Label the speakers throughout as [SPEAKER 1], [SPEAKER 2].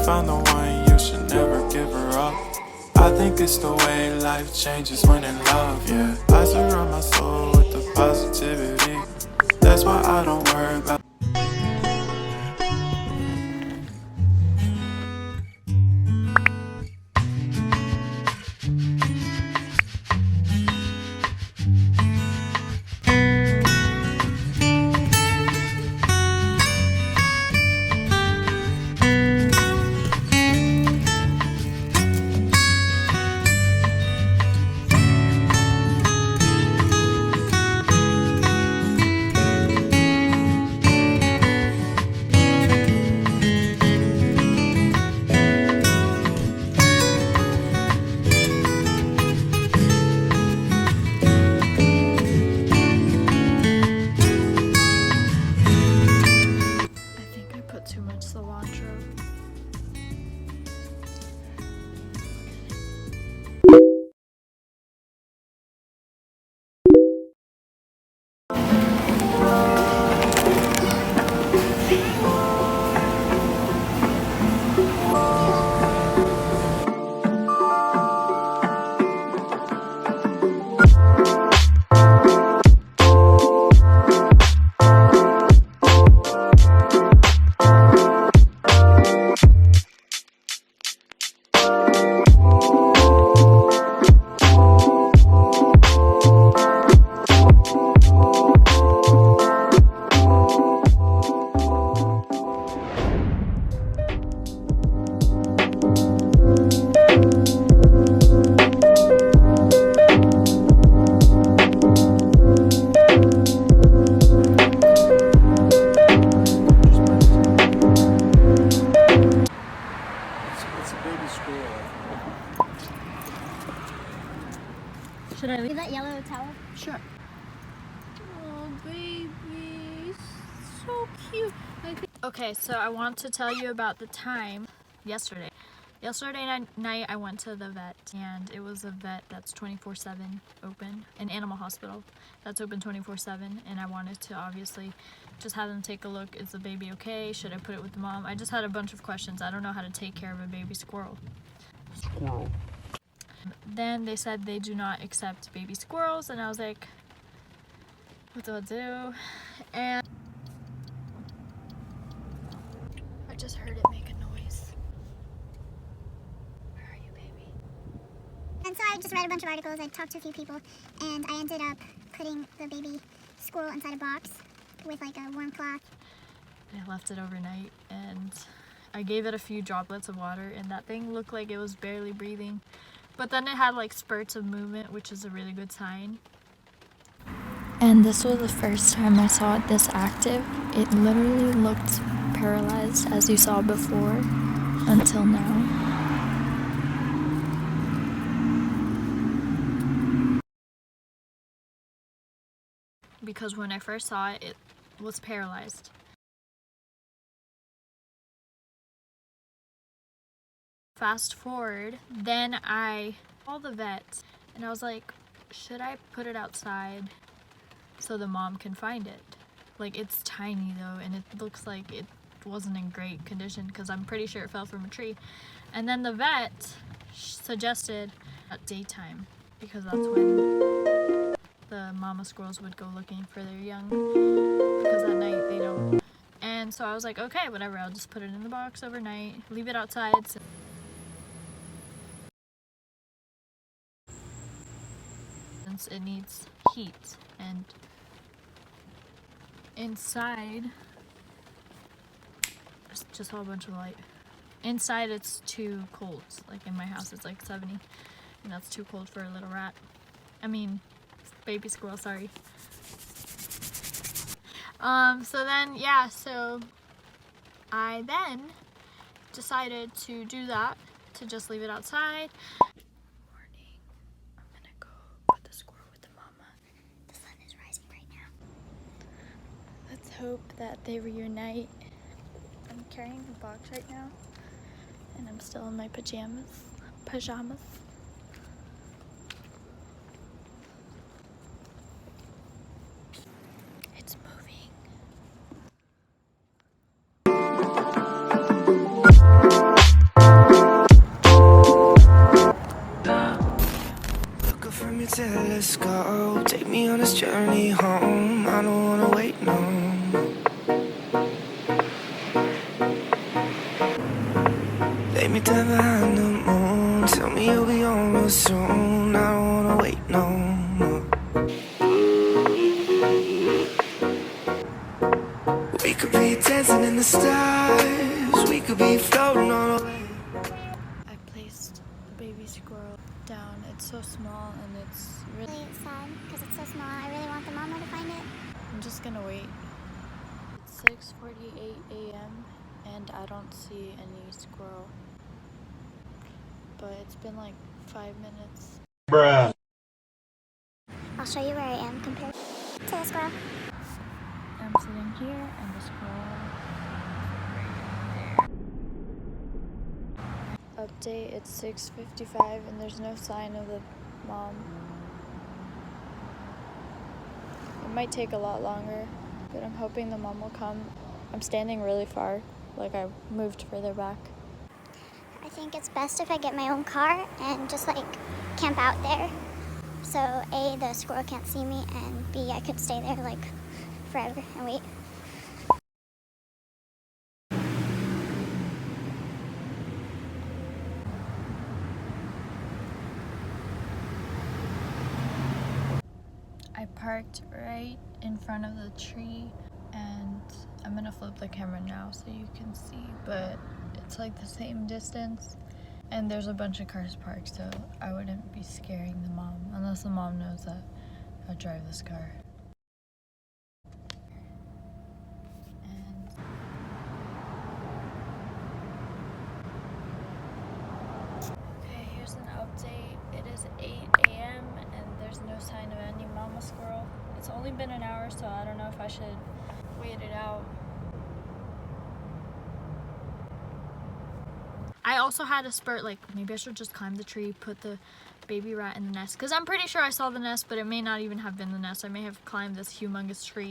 [SPEAKER 1] found the one, you should never give her up. I think it's the way life changes when in love, yeah. I surround my soul with the positivity. That's why I don't worry about
[SPEAKER 2] too much cilantro. Should I leave
[SPEAKER 3] that yellow towel?
[SPEAKER 2] Sure. Oh, baby. So cute. Okay, so I want to tell you about the time yesterday. Yesterday night I went to the vet, and it was a vet that's 24/7 open, an animal hospital that's open 24/7, and I wanted to obviously just have them take a look. Is the baby okay? Should I put it with the mom? I just had a bunch of questions. I don't know how to take care of a baby squirrel. Then they said they do not accept baby squirrels, and I was like, what do I do? And I just heard it make a noise. Where are you, baby?
[SPEAKER 3] And so I just read a bunch of articles, I talked to a few people, and I ended up putting the baby squirrel inside a box with like a warm cloth.
[SPEAKER 2] I left it overnight, and I gave it a few droplets of water, and that thing looked like it was barely breathing. But then it had like spurts of movement, which is a really good sign.
[SPEAKER 4] And this was the first time I saw it this active. It literally looked paralyzed, as you saw before, until now.
[SPEAKER 2] Because when I first saw it, it was paralyzed. Fast forward, then I called the vet, and I was like, should I put it outside so the mom can find it? Like, it's tiny though, and it looks like it wasn't in great condition because I'm pretty sure it fell from a tree. And then the vet suggested at daytime, because that's when the mama squirrels would go looking for their young, because at night they don't. And so I was like, okay, whatever, I'll just put it in the box overnight, leave it outside. Since it needs heat, and inside, there's just a whole bunch of light. Inside it's too cold. Like in my house it's like 70, and that's too cold for a little rat. I mean, baby squirrel, sorry. So then, yeah, so I then decided to do that, to just leave it outside. Morning, I'm gonna go put the squirrel with the mama.
[SPEAKER 3] The sun is rising right now.
[SPEAKER 2] Let's hope that they reunite. I'm carrying a box right now, and I'm still in my pajamas. It's moving.
[SPEAKER 5] your telescope, take me on this journey home. I don't wanna wait no more. Lay me down behind the moon, tell me you'll be home real soon. I don't wanna wait no more. We could be dancing in the stars, we could be floating on a wave.
[SPEAKER 4] I placed the baby squirrel down. It's so small and it's really...
[SPEAKER 3] Really sad because it's so small. I really want the mama to find it.
[SPEAKER 4] I'm just gonna wait. It's 6:48 a.m. and I don't see any squirrel. But it's been like 5 minutes.
[SPEAKER 6] Bruh.
[SPEAKER 3] I'll show you where I am compared to the squirrel.
[SPEAKER 4] I'm sitting here and the squirrel right there. Update, it's 6:55 and there's no sign of the mom. It might take a lot longer, but I'm hoping the mom will come. I'm standing really far, like I moved further back.
[SPEAKER 3] I think it's best if I get my own car and just like camp out there. So A, the squirrel can't see me, and B, I could stay there like forever and wait.
[SPEAKER 4] I parked right in front of the tree and I'm gonna flip the camera now so you can see, but it's like the same distance and there's a bunch of cars parked, so I wouldn't be scaring the mom unless the mom knows that I drive this car. And okay, here's an update. It is 8 a.m. and there's no sign of any mama squirrel. It's only been an hour, so I don't know if I should wait it out.
[SPEAKER 2] I also had a spurt, like maybe I should just climb the tree, put the baby rat in the nest, because I'm pretty sure I saw the nest, but it may not even have been the nest. I may have climbed this humongous tree,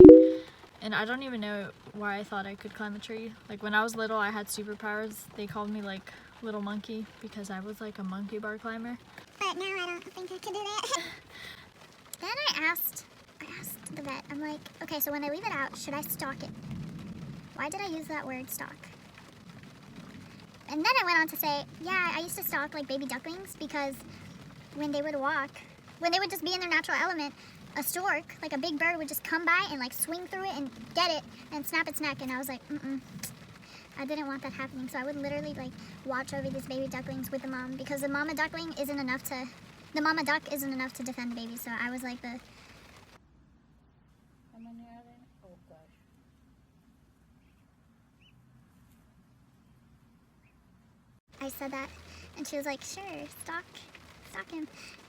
[SPEAKER 2] and I don't even know why I thought I could climb a tree. Like when I was little, I had superpowers. They called me like little monkey because I was like a monkey bar climber.
[SPEAKER 3] But now I don't think I can do that. Then I asked the vet, I'm like, okay, so when I leave it out, should I stalk it? Why did I use that word stalk? And then I went on to say, yeah, I used to stalk like baby ducklings because when they would walk, when they would just be in their natural element, a stork, like a big bird, would just come by and like swing through it and get it and snap its neck. And I was like, I didn't want that happening. So I would literally like watch over these baby ducklings with the mom, because the mama duck isn't enough to defend the baby. So I was like the...
[SPEAKER 4] How many are there? Oh gosh.
[SPEAKER 3] I said that, and she was like, sure, stalk him.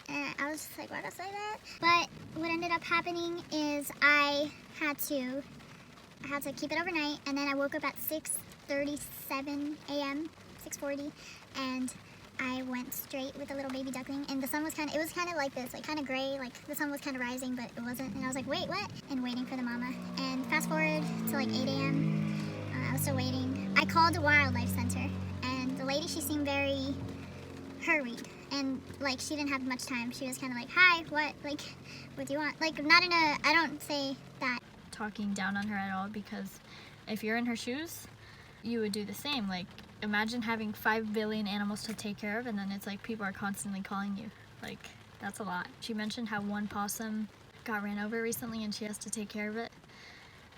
[SPEAKER 3] And I was just like, why'd I say that? But what ended up happening is I had to keep it overnight, and then I woke up at 6:37 a.m., 6:40, and I went straight with the little baby duckling, and the sun was it was kind of like this, like kind of gray, like the sun was kind of rising, but it wasn't, and I was like, wait, what? And waiting for the mama. And fast forward to like 8 a.m., I was still waiting. I called a wildlife center, and the lady, she seemed very hurried, and like she didn't have much time. She was kind of like, hi, what do you want? Like not in a, I don't say that
[SPEAKER 2] Talking down on her at all, because if you're in her shoes, you would do the same. Like imagine having 5 billion animals to take care of, and then it's like people are constantly calling you. Like that's a lot. She mentioned how one possum got ran over recently and she has to take care of it.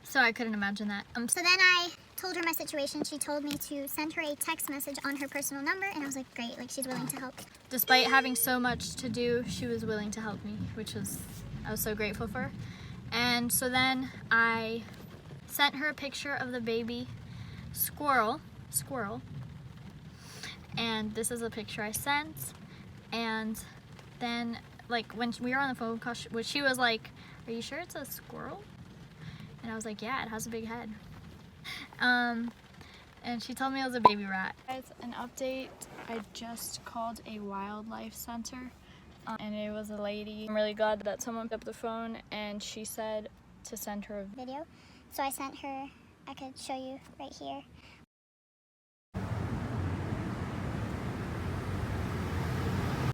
[SPEAKER 2] So I couldn't imagine that.
[SPEAKER 3] So then I told her my situation. She told me to send her a text message on her personal number, and I was like, great, like she's willing to help.
[SPEAKER 2] Despite having so much to do, she was willing to help me, I was so grateful for. And so then I sent her a picture of the baby squirrel, and this is a picture I sent. And then like when we were on the phone call, she was like, are you sure it's a squirrel? And I was like, yeah, it has a big head. And she told me it was a baby rat. Guys, an update. I just called a wildlife center, and it was a lady. I'm really glad that someone picked up the phone, and she said to send her a
[SPEAKER 3] Video. So I sent her, I could show you right here.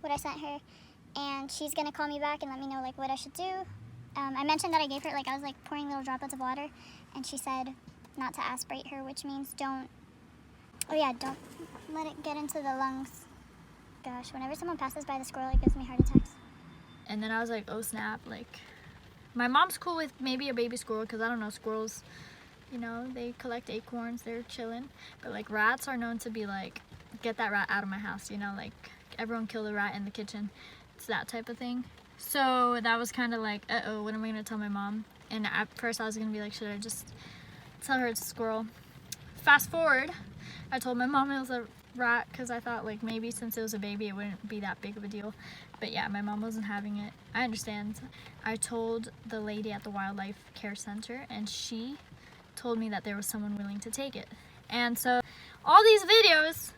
[SPEAKER 3] What I sent her and she's gonna call me back and let me know like what I should do. I mentioned that I gave her, like I was like pouring little droplets of water, and she said not to aspirate her, which means don't let it get into the lungs. Gosh, whenever someone passes by the squirrel, it gives me heart attacks.
[SPEAKER 2] And then I was like, oh snap, like my mom's cool with maybe a baby squirrel, because I don't know, squirrels, you know, they collect acorns, they're chilling. But like rats are known to be like, get that rat out of my house, you know, like everyone kill the rat in the kitchen. It's that type of thing. So that was kind of like, uh-oh, what am I gonna tell my mom? And at first I was gonna be like, should I just tell her it's a squirrel? Fast forward, I told my mom it was a rat, because I thought like maybe since it was a baby it wouldn't be that big of a deal. But yeah, my mom wasn't having it. I understand. I told the lady at the wildlife care center, and she told me that there was someone willing to take it. And so all these videos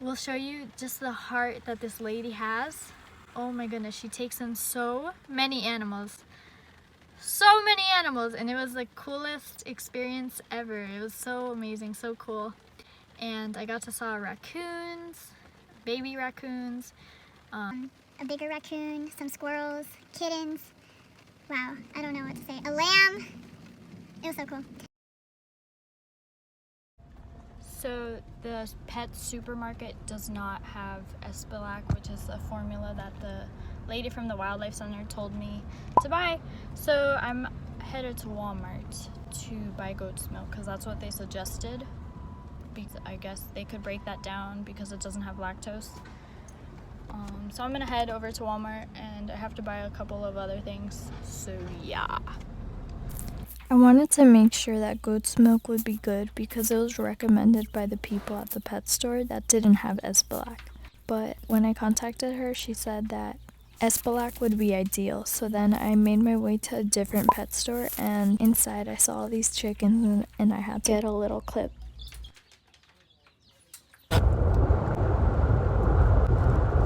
[SPEAKER 2] will show you just the heart that this lady has. Oh my goodness, she takes in so many animals. So many animals, and it was the coolest experience ever. It was so amazing, so cool. And I got to saw raccoons, baby raccoons,
[SPEAKER 3] A bigger raccoon, some squirrels, kittens. Wow, I don't know what to say. A lamb. It was so cool.
[SPEAKER 2] So the pet supermarket does not have Espalac, which is a formula that the lady from the wildlife center told me to buy. So I'm headed to Walmart to buy goat's milk, because that's what they suggested. Because I guess they could break that down because it doesn't have lactose. So I'm gonna head over to Walmart, and I have to buy a couple of other things. So yeah.
[SPEAKER 4] I wanted to make sure that goat's milk would be good because it was recommended by the people at the pet store that didn't have Espalac. But when I contacted her, she said that Espalac would be ideal. So then I made my way to a different pet store, and inside I saw all these chickens, and I had to get a little clip.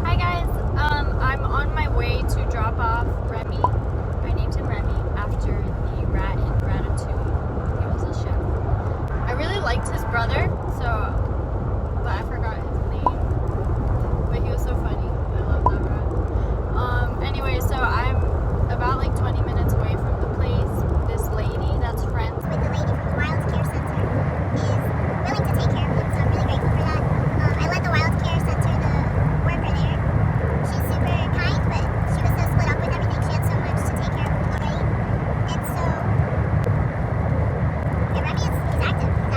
[SPEAKER 2] Hi guys, I'm on my way to drop off Remy. I named him Remy after the rat in Ratatouille. He was a chef. I really liked his brother, but I forgot his name. But he was so funny. I love that rat. Anyway, so I'm about like 20 minutes away from the place. This lady that's friends
[SPEAKER 3] With the lady from the Wild Care Center is willing to take care of him, so I'm really grateful for that. I let the Wild Care Center, the worker there, she's super kind, but she was so split up with everything. She had so much to take care of already. And so, yeah, Remy he's active. He's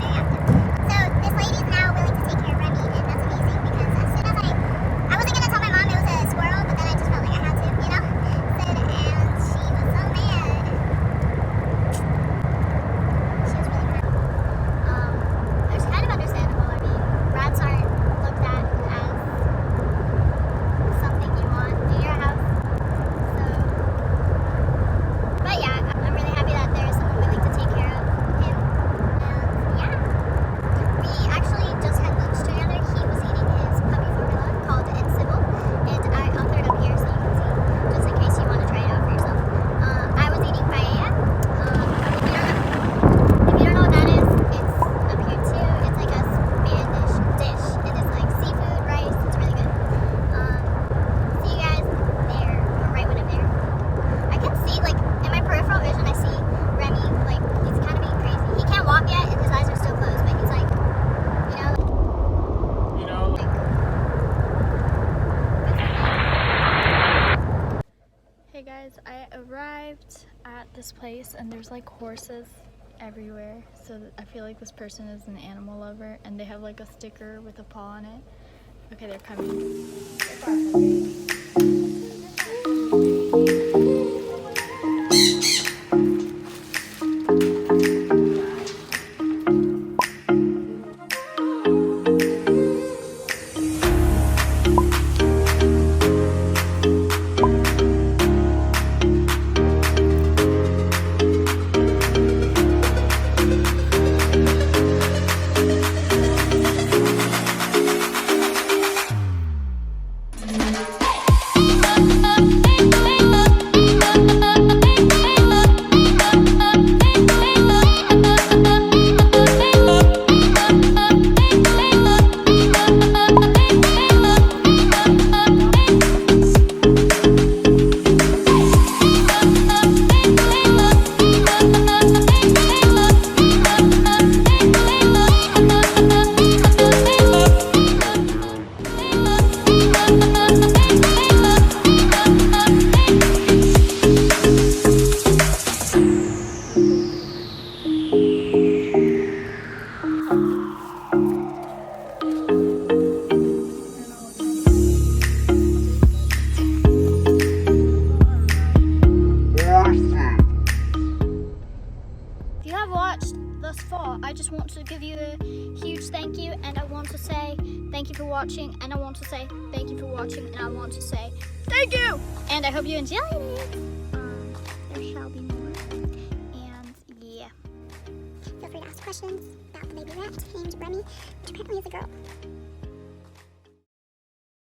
[SPEAKER 3] very active. So this lady's now willing to take care of Remy, and that's amazing, because as soon as I wasn't gonna tell my mom it was a squirrel, but then I just felt like I had to, you know? And she was so mad. She was really mad. It's kind of understandable. I mean, rats aren't looked at as something you want in your house. So, but yeah, I'm really happy that there is someone willing to take care of him. And yeah, we actually just had lunch together. He was eating his puppy formula called eventful, and I'll put it up here so you can see, just in case you want to try it out for yourself. I was eating paella. If you don't know what that is, it's up here too. It's like a Spanish dish, and it's like seafood, rice. It's really good. See you guys there, or right when I'm there. I can see, like, in my peripheral vision, I see Remy, like, he's kind of being crazy. He can't walk yet, and his eyes are still closed, but he's like, you know, like,
[SPEAKER 2] Hey guys, I arrived at this place, and there's like horses everywhere. So I feel like this person is an animal lover, and they have like a sticker with a paw on it. Okay, they're coming.
[SPEAKER 3] want to give you a huge thank you, and I want to say thank you for watching, and I want to say thank you for watching, and I want to say thank you! And I hope you enjoyed it. There shall be more. And yeah. Feel free to ask questions about the baby rat named Remy, which apparently is a girl.